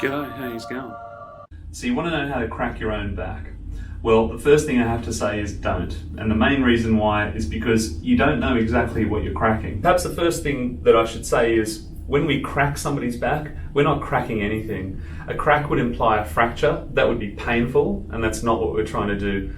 G'day, how's it going? So you want to know how to crack your own back? Well, the first thing I have to say is don't. And the main reason why is because you don't know exactly what you're cracking. Perhaps the first thing that I should say is when we crack somebody's back, we're not cracking anything. A crack would imply a fracture. That would be painful, and that's not what we're trying to do.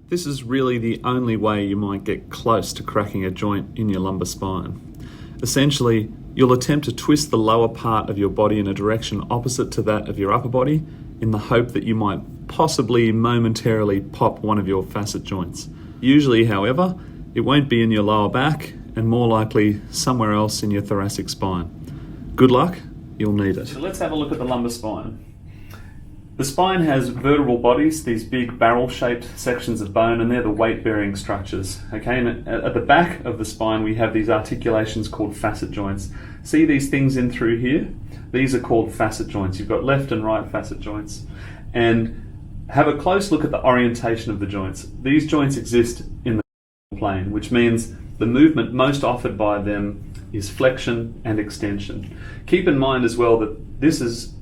This is really the only way you might get close to cracking a joint in your lumbar spine. Essentially, you'll attempt to twist the lower part of your body in a direction opposite to that of your upper body in the hope that you might possibly momentarily pop one of your facet joints. Usually, however, it won't be in your lower back and more likely somewhere else in your thoracic spine. Good luck, you'll need it. So let's have a look at the lumbar spine. The spine has vertebral bodies, these big barrel-shaped sections of bone, and they're the weight-bearing structures. Okay, and at the back of the spine we have these articulations called facet joints. See these things in through here? These are called facet joints. You've got left and right facet joints. And have a close look at the orientation of the joints. These joints exist in the plane, which means the movement most offered by them is flexion and extension. Keep in mind as well that this is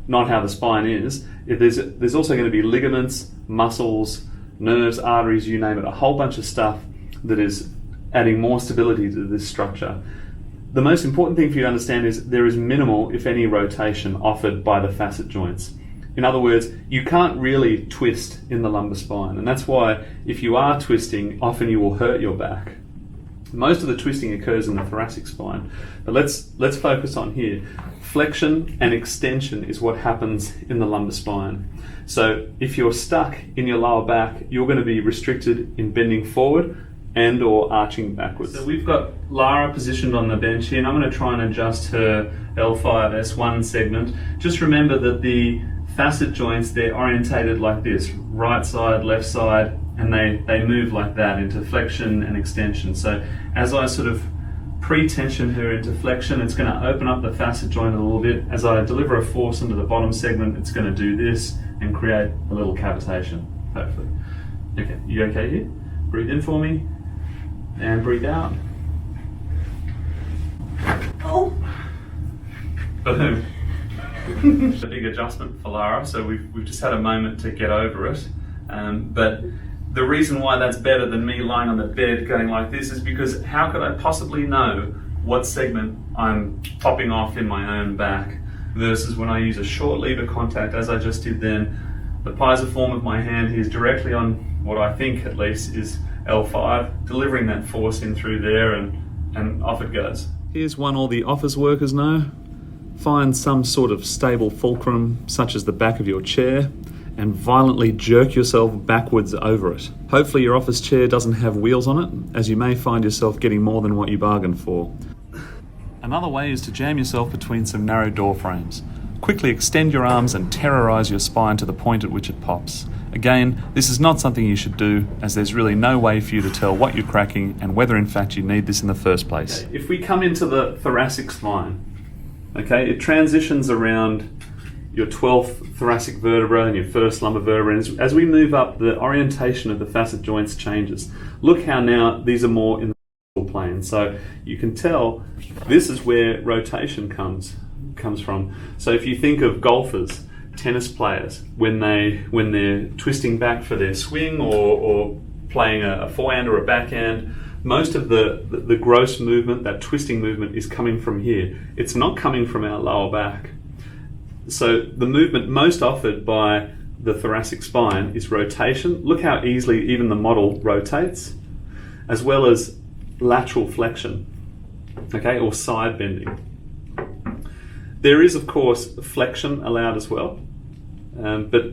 not how the spine is. There's also going to be ligaments, muscles, nerves, arteries, you name it, a whole bunch of stuff that is adding more stability to this structure. The most important thing for you to understand is there is minimal, if any, rotation offered by the facet joints. In other words, you can't really twist in the lumbar spine, and that's why if you are twisting, often you will hurt your back. Most of the twisting occurs in the thoracic spine, but let's focus on here. Flexion and extension is what happens in the lumbar spine. So if you're stuck in your lower back, you're going to be restricted in bending forward and or arching backwards. So we've got Lara positioned on the bench here, and I'm going to try and adjust her L5S1 segment. Just remember that the facet joints, they're orientated like this, right side, left side, and they move like that into flexion and extension. So as I sort of pre-tension her into flexion, it's going to open up the facet joint a little bit. As I deliver a force into the bottom segment, it's going to do this and create a little cavitation, hopefully. Okay, you okay here? Breathe in for me and breathe out. Oh! Boom. A big adjustment for Lara, so we've just had a moment to get over it. But the reason why that's better than me lying on the bed going like this is because how could I possibly know what segment I'm popping off in my own back versus when I use a short lever contact, as I just did then. The piezoform of my hand here is directly on what I think at least is L5, delivering that force in through there, and off it goes. Here's one all the office workers know. Find some sort of stable fulcrum, such as the back of your chair, and violently jerk yourself backwards over it. Hopefully your office chair doesn't have wheels on it, as you may find yourself getting more than what you bargained for. Another way is to jam yourself between some narrow door frames. Quickly extend your arms and terrorize your spine to the point at which it pops. Again, this is not something you should do, as there's really no way for you to tell what you're cracking and whether in fact you need this in the first place. Okay, if we come into the thoracic spine, okay, it transitions around your 12th thoracic vertebra and your first lumbar vertebra. And as we move up, the orientation of the facet joints changes. Look how now these are more in the plane. So you can tell this is where rotation comes from. So if you think of golfers, tennis players, when they're twisting back for their swing or playing a forehand or a backhand, most of the gross movement, that twisting movement, is coming from here. It's not coming from our lower back. So the movement most offered by the thoracic spine is rotation. Look how easily even the model rotates, as well as lateral flexion, okay, or side bending. There is, of course, flexion allowed as well, but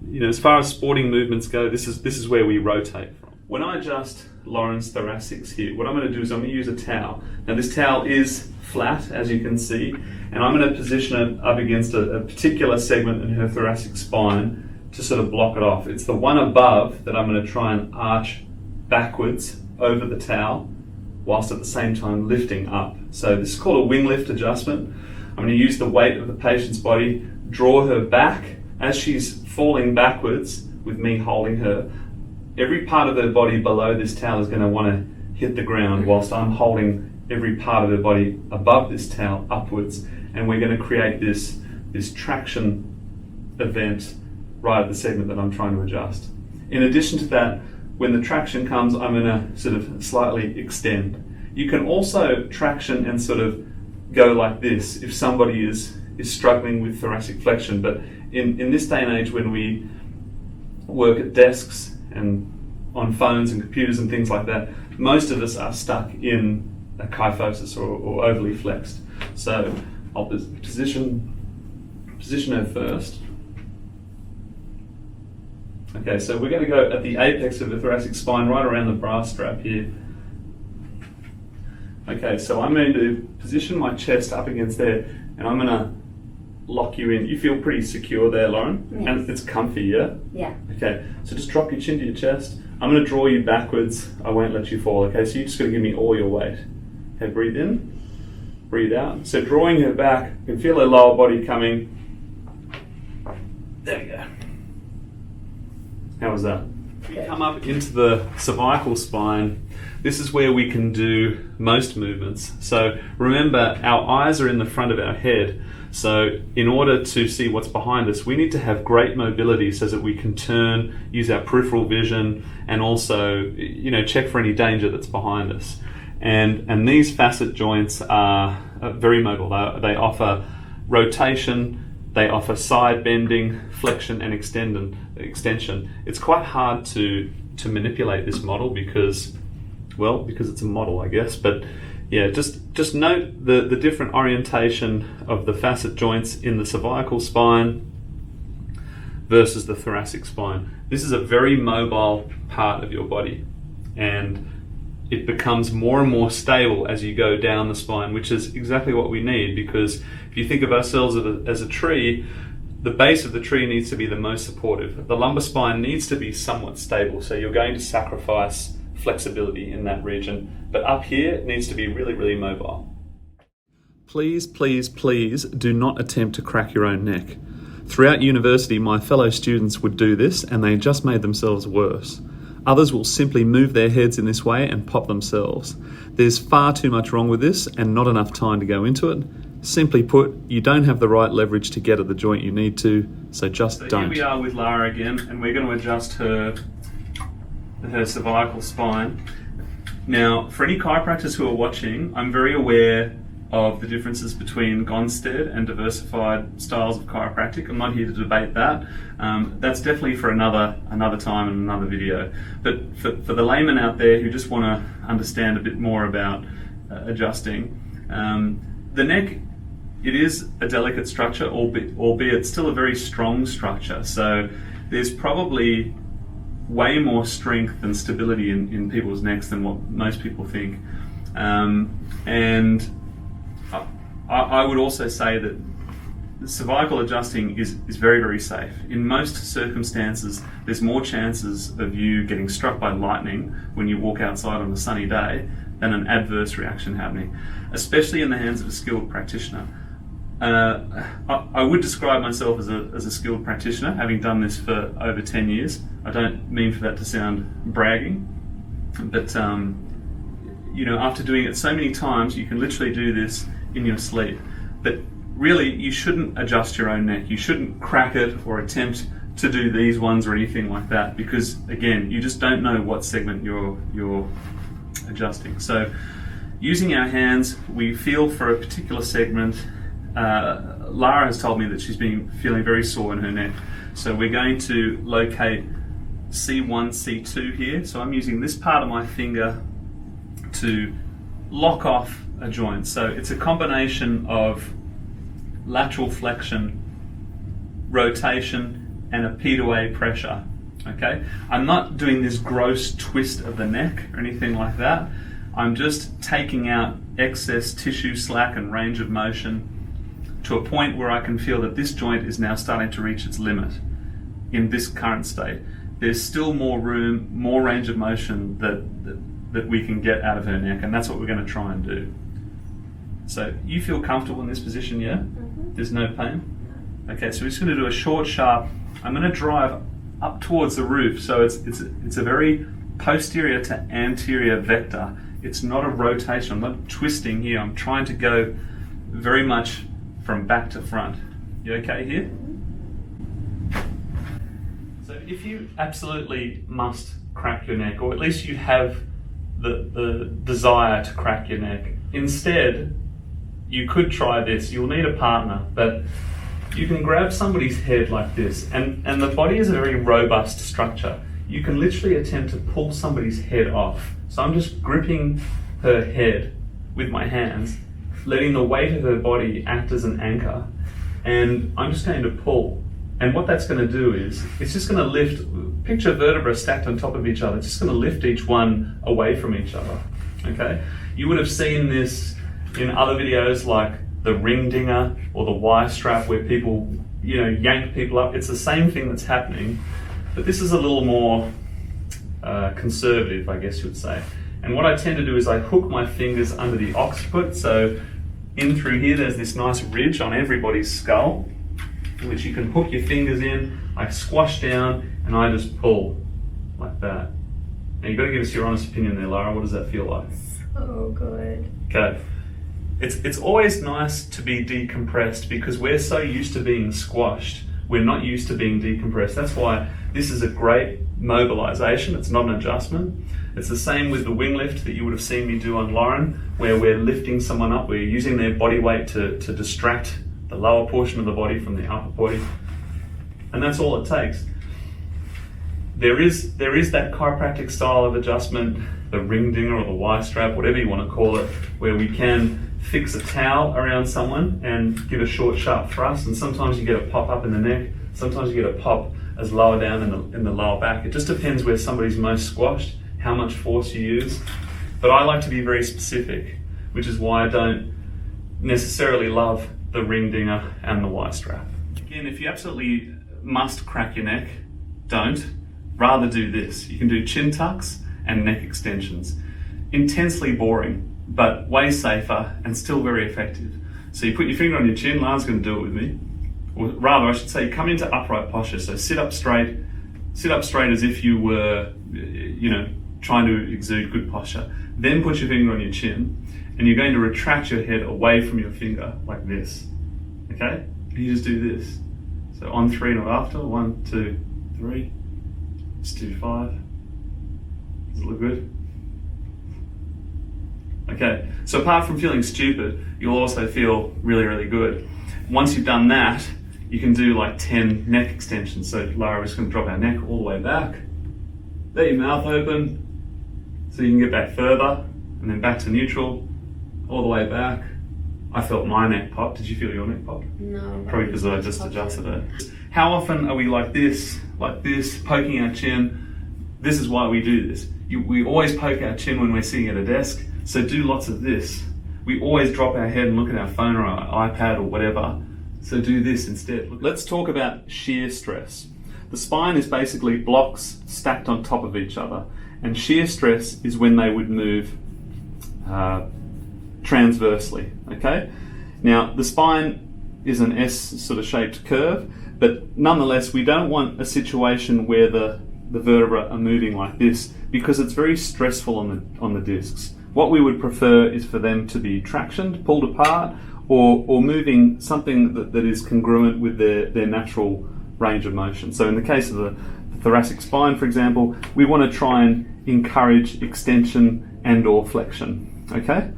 you know, as far as sporting movements go, this is where we rotate from. When I adjust Lauren's thoracics here, what I'm going to do is I'm going to use a towel. Now this towel is flat, as you can see, and I'm going to position it up against a particular segment in her thoracic spine to sort of block it off. It's the one above that I'm going to try and arch backwards over the towel, whilst at the same time lifting up. So this is called a wing lift adjustment. I'm going to use the weight of the patient's body, draw her back as she's falling backwards with me holding her. Every part of her body below this towel is going to want to hit the ground, whilst I'm holding every part of her body above this towel upwards, and we're going to create this this traction event right at the segment that I'm trying to adjust. In addition to that, when the traction comes, I'm going to sort of slightly extend. You can also traction and sort of go like this if somebody is struggling with thoracic flexion. But in this day and age, when we work at desks and on phones and computers and things like that, most of us are stuck in a kyphosis or overly flexed. So I'll position her first. Okay, so we're going to go at the apex of the thoracic spine, right around the bra strap here. Okay, so I'm going to position my chest up against there, and I'm going to lock you in. You feel pretty secure there, Lauren? Yes. And it's comfy, yeah? Yeah. Okay, so just drop your chin to your chest. I'm going to draw you backwards. I won't let you fall, okay? So you're just going to give me all your weight. Okay, breathe in, breathe out. So drawing her back, you can feel her lower body coming. There we go. How was that? We come up into the cervical spine. This is where we can do most movements. So remember, our eyes are in the front of our head. So in order to see what's behind us, we need to have great mobility so that we can turn, use our peripheral vision, and also, check for any danger that's behind us. And these facet joints are very mobile. They offer rotation, they offer side bending, flexion, and extension. It's quite hard to manipulate this model because it's a model, I guess. But yeah, just note the different orientation of the facet joints in the cervical spine versus the thoracic spine. This is a very mobile part of your body, and it becomes more and more stable as you go down the spine, which is exactly what we need, because if you think of ourselves as a tree, the base of the tree needs to be the most supportive. The lumbar spine needs to be somewhat stable, so you're going to sacrifice flexibility in that region. But up here, it needs to be really, really mobile. Please, please, please do not attempt to crack your own neck. Throughout university, my fellow students would do this, and they just made themselves worse. Others will simply move their heads in this way and pop themselves. There's far too much wrong with this and not enough time to go into it. Simply put, you don't have the right leverage to get at the joint you need to, so just don't. Here we are with Lara again, and we're going to adjust her cervical spine. Now, for any chiropractors who are watching, I'm very aware of the differences between Gonstead and diversified styles of chiropractic. I'm not here to debate that. That's definitely for another time and another video. But for the layman out there who just want to understand a bit more about adjusting, the neck, it is a delicate structure, albeit still a very strong structure. So there's probably way more strength and stability in people's necks than what most people think. And I would also say that cervical adjusting is very, very safe. In most circumstances, there's more chances of you getting struck by lightning when you walk outside on a sunny day than an adverse reaction happening, especially in the hands of a skilled practitioner. I would describe myself as a skilled practitioner, having done this for over 10 years. I don't mean for that to sound bragging, but after doing it so many times, you can literally do this in your sleep. But really, you shouldn't adjust your own neck. You shouldn't crack it or attempt to do these ones or anything like that, because again, you just don't know what segment you're adjusting. So using our hands, we feel for a particular segment. Lara has told me that she's been feeling very sore in her neck. So we're going to locate C1, C2 here. So I'm using this part of my finger to lock off a joint. So it's a combination of lateral flexion, rotation, and a P2A pressure. Okay? I'm not doing this gross twist of the neck or anything like that. I'm just taking out excess tissue slack and range of motion to a point where I can feel that this joint is now starting to reach its limit in this current state. There's still more room, more range of motion that we can get out of her neck, and that's what we're going to try and do. So you feel comfortable in this position, yeah? Mm-hmm. There's no pain? Okay, so we're just going to do a short, sharp. I'm going to drive up towards the roof, so it's a very posterior to anterior vector. It's not a rotation. I'm not twisting here. I'm trying to go very much from back to front. You okay here? So if you absolutely must crack your neck, or at least you have the desire to crack your neck, instead you could try this. You'll need a partner, but you can grab somebody's head like this, and the body is a very robust structure. You can literally attempt to pull somebody's head off. So I'm just gripping her head with my hands, letting the weight of her body act as an anchor, and I'm just going to pull. And what that's going to do is, it's just going to lift, picture vertebrae stacked on top of each other, it's just going to lift each one away from each other, okay? You would have seen this in other videos like the ring dinger or the Y strap, where people, yank people up. It's the same thing that's happening, but this is a little more conservative, I guess you would say. And what I tend to do is I hook my fingers under the occiput, so in through here there's this nice ridge on everybody's skull, which you can hook your fingers in. I squash down and I just pull like that. Now you've got to give us your honest opinion there, Lara. What does that feel like? So good. Okay. It's always nice to be decompressed because we're so used to being squashed. We're not used to being decompressed. That's why this is a great mobilization. It's not an adjustment. It's the same with the wing lift that you would have seen me do on Lauren, where we're lifting someone up. We're using their body weight to distract the lower portion of the body from the upper body. And that's all it takes. There is that chiropractic style of adjustment, the ring dinger or the Y strap, whatever you want to call it, where we can fix a towel around someone and give a short, sharp thrust. And sometimes you get a pop up in the neck. Sometimes you get a pop as lower down in the lower back. It just depends where somebody's most squashed, how much force you use. But I like to be very specific, which is why I don't necessarily love the ring dinger and the Y strap. Again, if you absolutely must crack your neck, don't. Rather do this. You can do chin tucks and neck extensions. Intensely boring, but way safer and still very effective. So you put your finger on your chin. Lara's going to do it with me. Or rather, I should say, come into upright posture. So sit up straight as if you were, trying to exude good posture. Then put your finger on your chin, and you're going to retract your head away from your finger like this. Okay? And you just do this. So on 3, not after. 1, 2, 3. Let's do 5. Does it look good? Okay, so apart from feeling stupid, you'll also feel really, really good. Once you've done that, you can do like 10 neck extensions. So Lara is going to drop our neck all the way back. Let your mouth open so you can get back further, and then back to neutral, all the way back. I felt my neck pop. Did you feel your neck pop? No. Probably because I just adjusted it. How often are we like this, poking our chin? This is why we do this. We always poke our chin when we're sitting at a desk, so do lots of this. We always drop our head and look at our phone or our iPad or whatever, so do this instead. Let's talk about shear stress. The spine is basically blocks stacked on top of each other, and shear stress is when they would move transversely, okay? Now, the spine is an S sort of shaped curve, but nonetheless, we don't want a situation where the vertebrae are moving like this because it's very stressful on the discs. What we would prefer is for them to be tractioned, pulled apart, or moving something that is congruent with their natural range of motion. So in the case of the thoracic spine, for example, we want to try and encourage extension and or flexion, okay?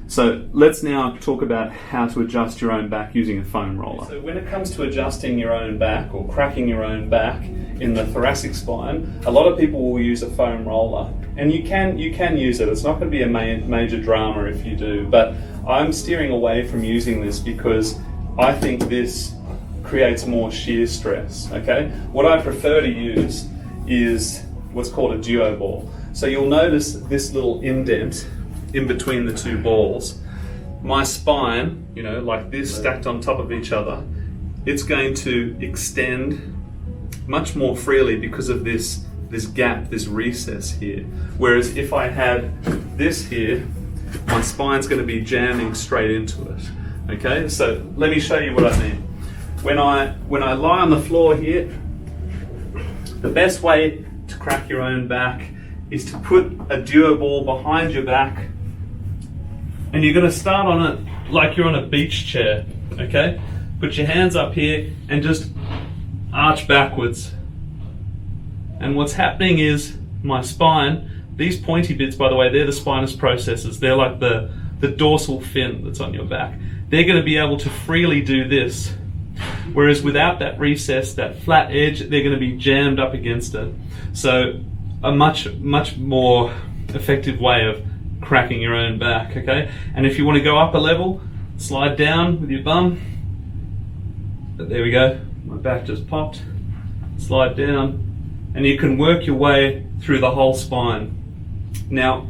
So let's now talk about how to adjust your own back using a foam roller. So when it comes to adjusting your own back or cracking your own back in the thoracic spine, a lot of people will use a foam roller. And you can use it. It's not going to be a major drama if you do, but I'm steering away from using this because I think this creates more shear stress, okay? What I prefer to use is what's called a duo ball. So you'll notice this little indent in between the two balls. My spine, like this, stacked on top of each other, it's going to extend much more freely because of this gap, this recess here. Whereas if I had this here, my spine's going to be jamming straight into it. Okay, so let me show you what I mean. When I lie on the floor here, the best way to crack your own back is to put a duo ball behind your back, and you're going to start on it like you're on a beach chair, okay? put your hands up here and just arch backwards. And what's happening is my spine, these pointy bits, by the way, they're the spinous processes. They're like the dorsal fin that's on your back. They're going to be able to freely do this. Whereas without that recess, that flat edge, they're going to be jammed up against it. So a much more effective way of cracking your own back, okay? And if you want to go up a level, slide down with your bum. There we go. My back just popped. Slide down. And you can work your way through the whole spine. Now,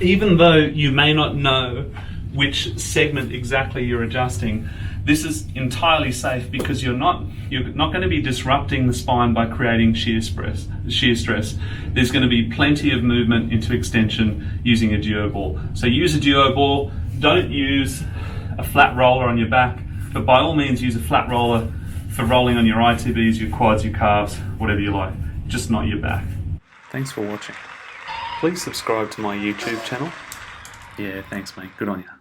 even though you may not know which segment exactly you're adjusting, this is entirely safe because you're not going to be disrupting the spine by creating shear stress. There's going to be plenty of movement into extension using a duo ball. So use a duo ball. Don't use a flat roller on your back, but by all means use a flat roller for rolling on your ITBs, your quads, your calves, whatever you like, just not your back. Thanks for watching. Please subscribe to my YouTube channel. Yeah, thanks mate, good on you.